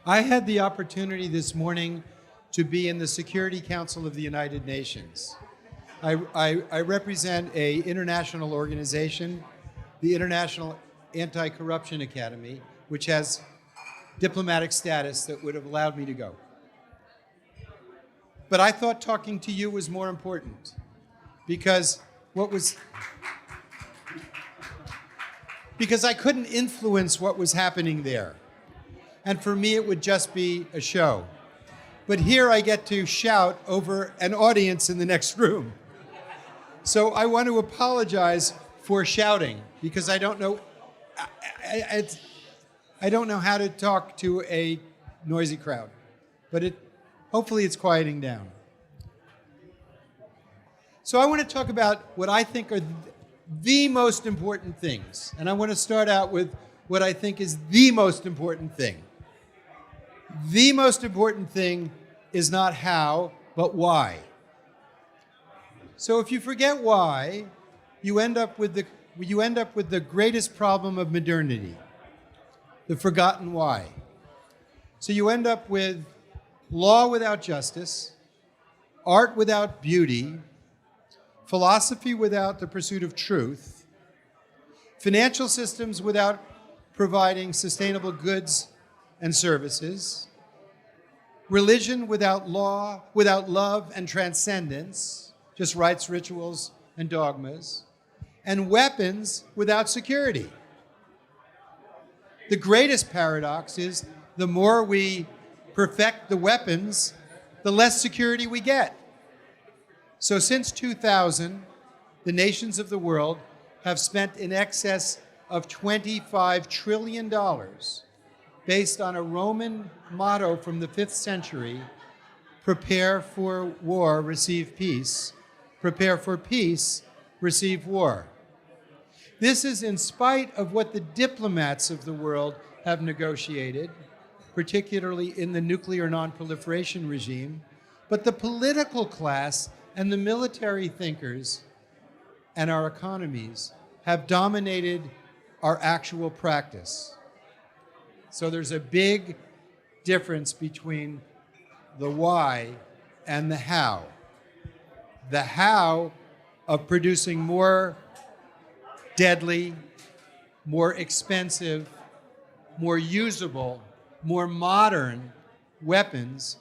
I had the opportunity this morning to be in the Security Council of the United Nations. I represent an international organization, the International Anti-Corruption Academy, which has diplomatic status that would have allowed me to go. But I thought talking to you was more important because I couldn't influence what was happening there. And for me, it would just be a show. But here I get to shout over an audience in the next room. So I want to apologize for shouting because I don't know how to talk to a noisy crowd. But hopefully it's quieting down. So I want to talk about what I think are the most important things. And I want to start out with what I think is the most important thing. The most important thing is not how, but why. So if you forget why, you end up with the greatest problem of modernity, the forgotten why. So you end up with law without justice, art without beauty, philosophy without the pursuit of truth, financial systems without providing sustainable goods and services, religion without law, without love and transcendence, just rites, rituals, and dogmas, and weapons without security. The greatest paradox is the more we perfect the weapons, the less security we get. So since 2000, the nations of the world have spent in excess of $25 trillion based on a Roman motto from the 5th century, prepare for war, receive peace. Prepare for peace, receive war. This is in spite of what the diplomats of the world have negotiated, particularly in the nuclear non-proliferation regime, but the political class and the military thinkers and our economies have dominated our actual practice. So there's a big difference between the why and the how. The how of producing more deadly, more expensive, more usable, more modern weapons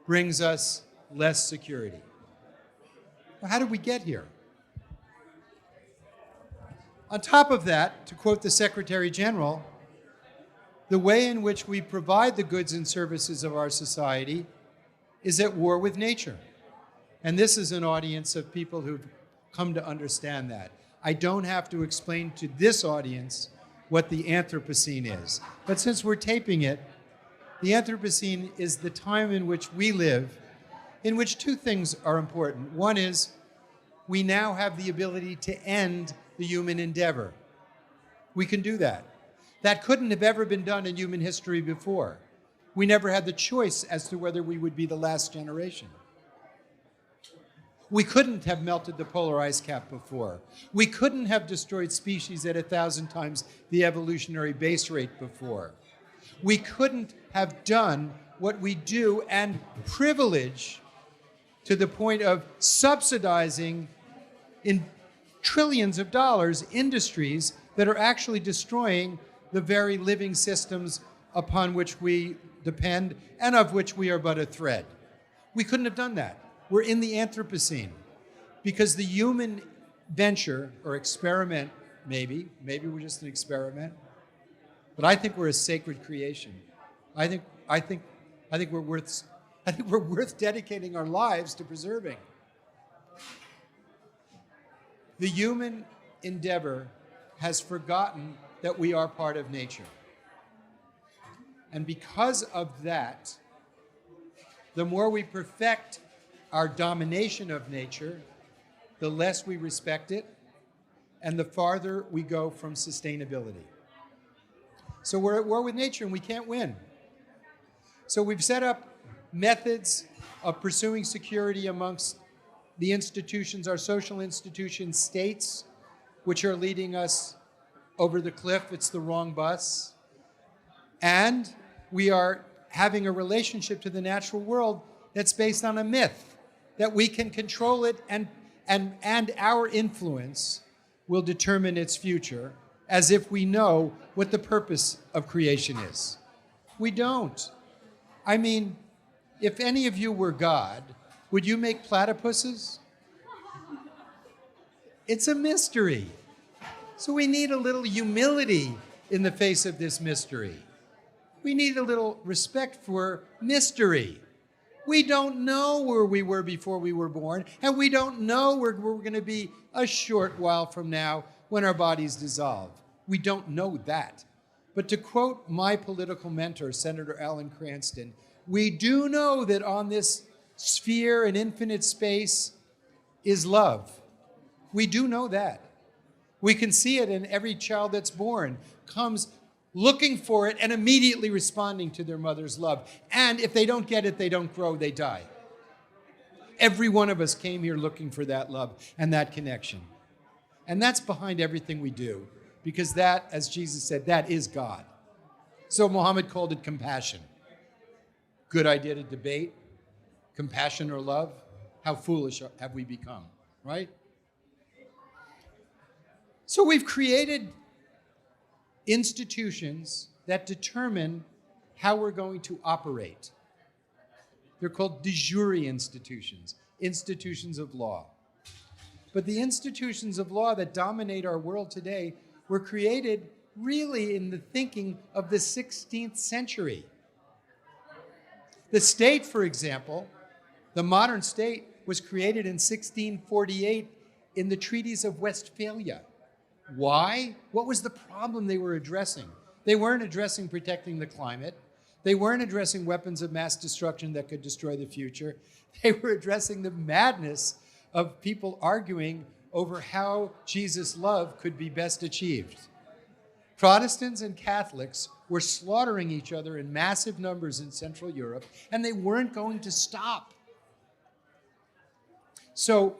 brings us less security. How did we get here? On top of that, to quote the Secretary General, the way in which we provide the goods and services of our society is at war with nature. And this is an audience of people who've come to understand that. I don't have to explain to this audience what the Anthropocene is. But since we're taping it, the Anthropocene is the time in which we live, in which two things are important. One is we now have the ability to end the human endeavor. We can do that. That couldn't have ever been done in human history before. We never had the choice as to whether we would be the last generation. We couldn't have melted the polar ice cap before. We couldn't have destroyed species at 1,000 times the evolutionary base rate before. We couldn't have done what we do and privilege to the point of subsidizing in trillions of dollars industries that are actually destroying the very living systems upon which we depend and of which we are but a thread. We couldn't have done that. We're in the Anthropocene because the human venture or experiment, maybe we're just an experiment, but I think we're a sacred creation. I think we're worth dedicating our lives to preserving. The human endeavor has forgotten that we are part of nature. And because of that, the more we perfect our domination of nature, the less we respect it, and the farther we go from sustainability. So we're at war with nature and we can't win. So we've set up methods of pursuing security amongst the institutions, our social institutions, states, which are leading us over the cliff. It's the wrong bus. And we are having a relationship to the natural world that's based on a myth, that we can control it and our influence will determine its future, as if we know what the purpose of creation is. We don't. I mean, if any of you were God, would you make platypuses? It's a mystery. So we need a little humility in the face of this mystery. We need a little respect for mystery. We don't know where we were before we were born, and we don't know where we're going to be a short while from now when our bodies dissolve. We don't know that. But to quote my political mentor, Senator Alan Cranston, we do know that on this sphere and infinite space is love. We do know that. We can see it in every child that's born, comes looking for it and immediately responding to their mother's love. And if they don't get it, they don't grow, they die. Every one of us came here looking for that love and that connection. And that's behind everything we do, because that, as Jesus said, that is God. So Muhammad called it compassion. Good idea to debate, compassion or love. How foolish have we become, right? So we've created institutions that determine how we're going to operate. They're called de jure institutions, institutions of law. But the institutions of law that dominate our world today were created really in the thinking of the 16th century. The state, for example, the modern state, was created in 1648 in the treaties of Westphalia. Why? What was the problem they were addressing? They weren't addressing protecting the climate. They weren't addressing weapons of mass destruction that could destroy the future. They were addressing the madness of people arguing over how Jesus' love could be best achieved. Protestants and Catholics were slaughtering each other in massive numbers in Central Europe, and they weren't going to stop. So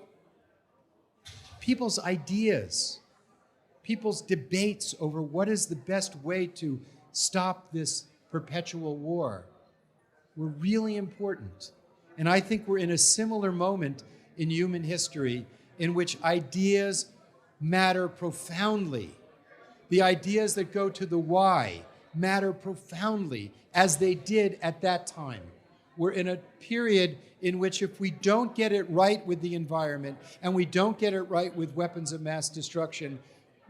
people's ideas, people's debates over what is the best way to stop this perpetual war were really important. And I think we're in a similar moment in human history in which ideas matter profoundly. The ideas that go to the why matter profoundly, as they did at that time. We're in a period in which if we don't get it right with the environment and we don't get it right with weapons of mass destruction,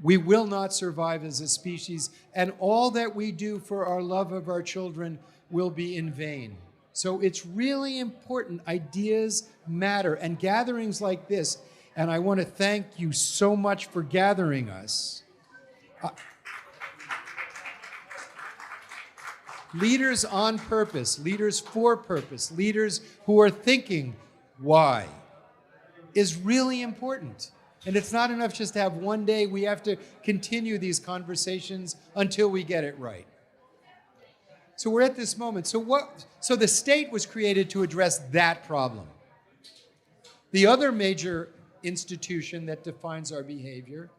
we will not survive as a species, and all that we do for our love of our children will be in vain. So it's really important. Ideas matter, and gatherings like this, and I want to thank you so much for gathering us. Leaders on purpose, leaders for purpose, leaders who are thinking why is really important. And it's not enough just to have one day. We have to continue these conversations until we get it right. So we're at this moment. So the state was created to address that problem. The other major institution that defines our behavior,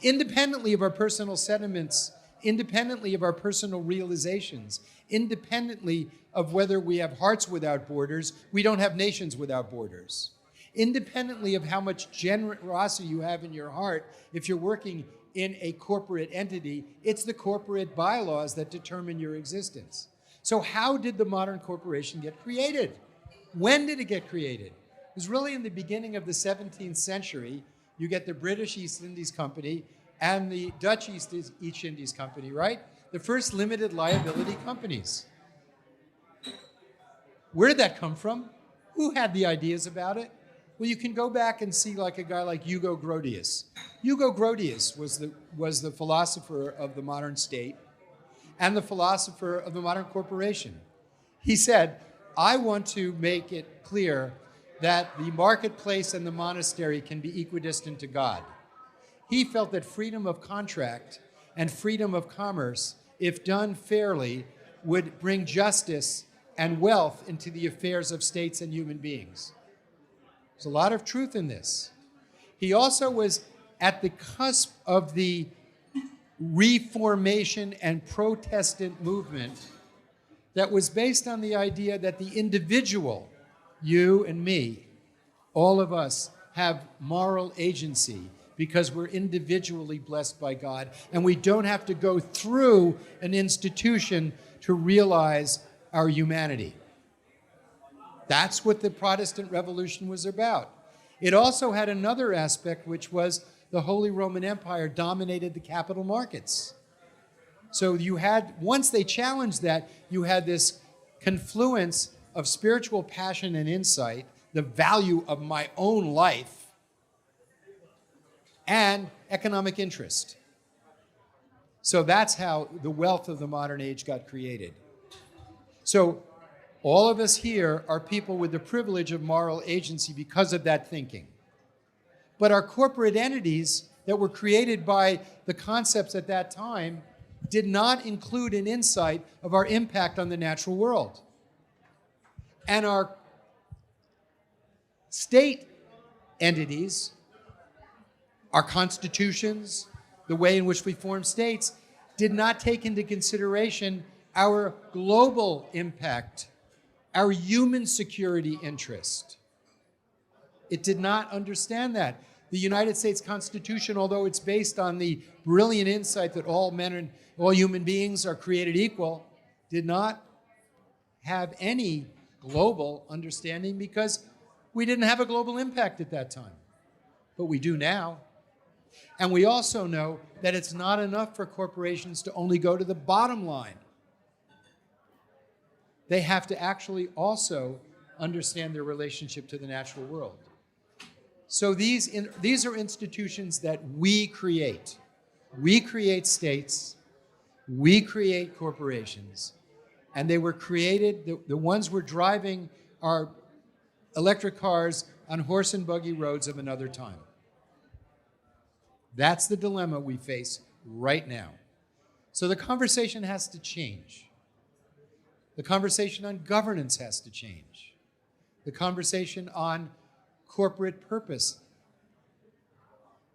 independently of our personal sentiments, independently of our personal realizations, independently of whether we have hearts without borders, we don't have nations without borders. Independently of how much generosity you have in your heart, if you're working in a corporate entity, it's the corporate bylaws that determine your existence. So how did the modern corporation get created? When did it get created? It was really in the beginning of the 17th century. You get the British East Indies Company and the Dutch East Indies Company, right? The first limited liability companies. Where did that come from? Who had the ideas about it? Well, you can go back and see like a guy like Hugo Grotius. Hugo Grotius was the philosopher of the modern state and the philosopher of the modern corporation. He said, I want to make it clear that the marketplace and the monastery can be equidistant to God. He felt that freedom of contract and freedom of commerce, if done fairly, would bring justice and wealth into the affairs of states and human beings. There's a lot of truth in this. He also was at the cusp of the Reformation and Protestant movement that was based on the idea that the individual, you and me, all of us, have moral agency because we're individually blessed by God, and we don't have to go through an institution to realize our humanity. That's what the Protestant Revolution was about. It also had another aspect, which was the Holy Roman Empire dominated the capital markets. So you had, once they challenged that, you had this confluence of spiritual passion and insight, the value of my own life, and economic interest. So that's how the wealth of the modern age got created. So all of us here are people with the privilege of moral agency because of that thinking. But our corporate entities that were created by the concepts at that time did not include an insight of our impact on the natural world. And our state entities, our constitutions, the way in which we form states, did not take into consideration our global impact, our human security interest. It did not understand that. The United States Constitution, although it's based on the brilliant insight that all men and all human beings are created equal, did not have any global understanding because we didn't have a global impact at that time. But we do now. And we also know that it's not enough for corporations to only go to the bottom line. They have to actually also understand their relationship to the natural world. So these are institutions that we create. We create states, we create corporations, and they were created, the ones we're driving are electric cars on horse and buggy roads of another time. That's the dilemma we face right now. So the conversation has to change. The conversation on governance has to change. The conversation on corporate purpose.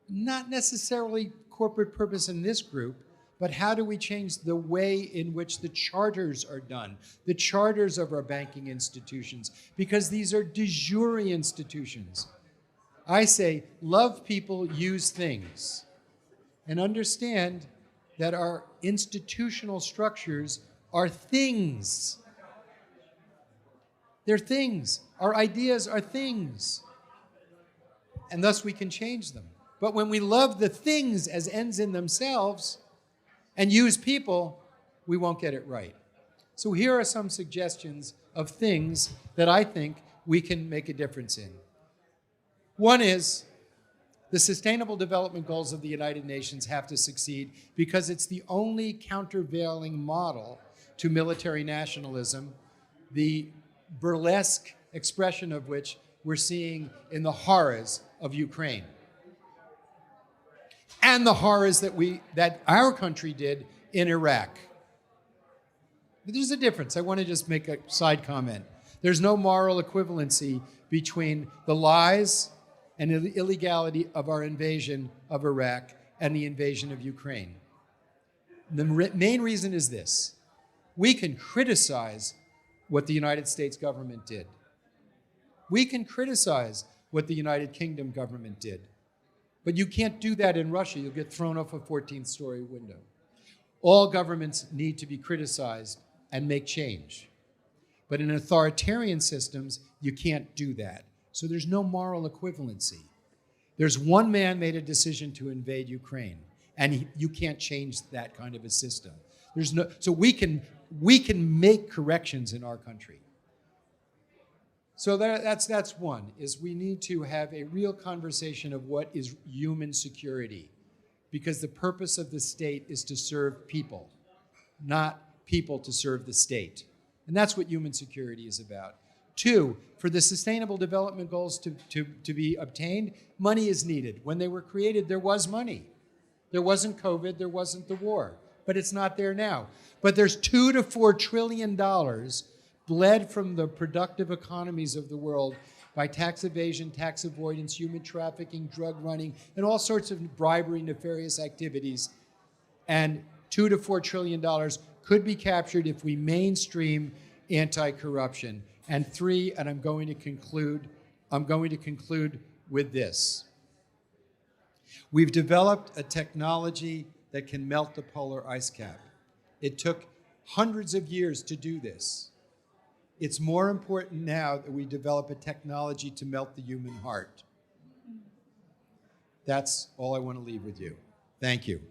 Not necessarily corporate purpose in this group, but how do we change the way in which the charters are done, the charters of our banking institutions, because these are de jure institutions. I say, love people, use things, and understand that our institutional structures are things. They're things. Our ideas are things. And thus we can change them. But when we love the things as ends in themselves and use people, we won't get it right. So here are some suggestions of things that I think we can make a difference in. One is the Sustainable Development Goals of the United Nations have to succeed because it's the only countervailing model to military nationalism, the burlesque expression of which we're seeing in the horrors of Ukraine. And the horrors that our country did in Iraq. But there's a difference. I want to just make a side comment. There's no moral equivalency between the lies and the illegality of our invasion of Iraq and the invasion of Ukraine. The main reason is this. We can criticize what the United States government did. We can criticize what the United Kingdom government did. But you can't do that in Russia. You'll get thrown off a 14th-story window. All governments need to be criticized and make change. But in authoritarian systems, you can't do that. So there's no moral equivalency. There's one man made a decision to invade Ukraine, and you can't change that kind of a system. So we can make corrections in our country. So that's one, is we need to have a real conversation of what is human security, because the purpose of the state is to serve people, not people to serve the state. And that's what human security is about. Two, for the Sustainable Development Goals to be obtained, money is needed. When they were created, there was money. There wasn't COVID, there wasn't the war, but it's not there now. But there's $2 to $4 trillion bled from the productive economies of the world by tax evasion, tax avoidance, human trafficking, drug running, and all sorts of bribery, nefarious activities. And $2 to $4 trillion could be captured if we mainstream anti-corruption. And three, and I'm going to conclude with this. We've developed a technology that can melt the polar ice cap. It took hundreds of years to do this. It's more important now that we develop a technology to melt the human heart. That's all I want to leave with you. Thank you.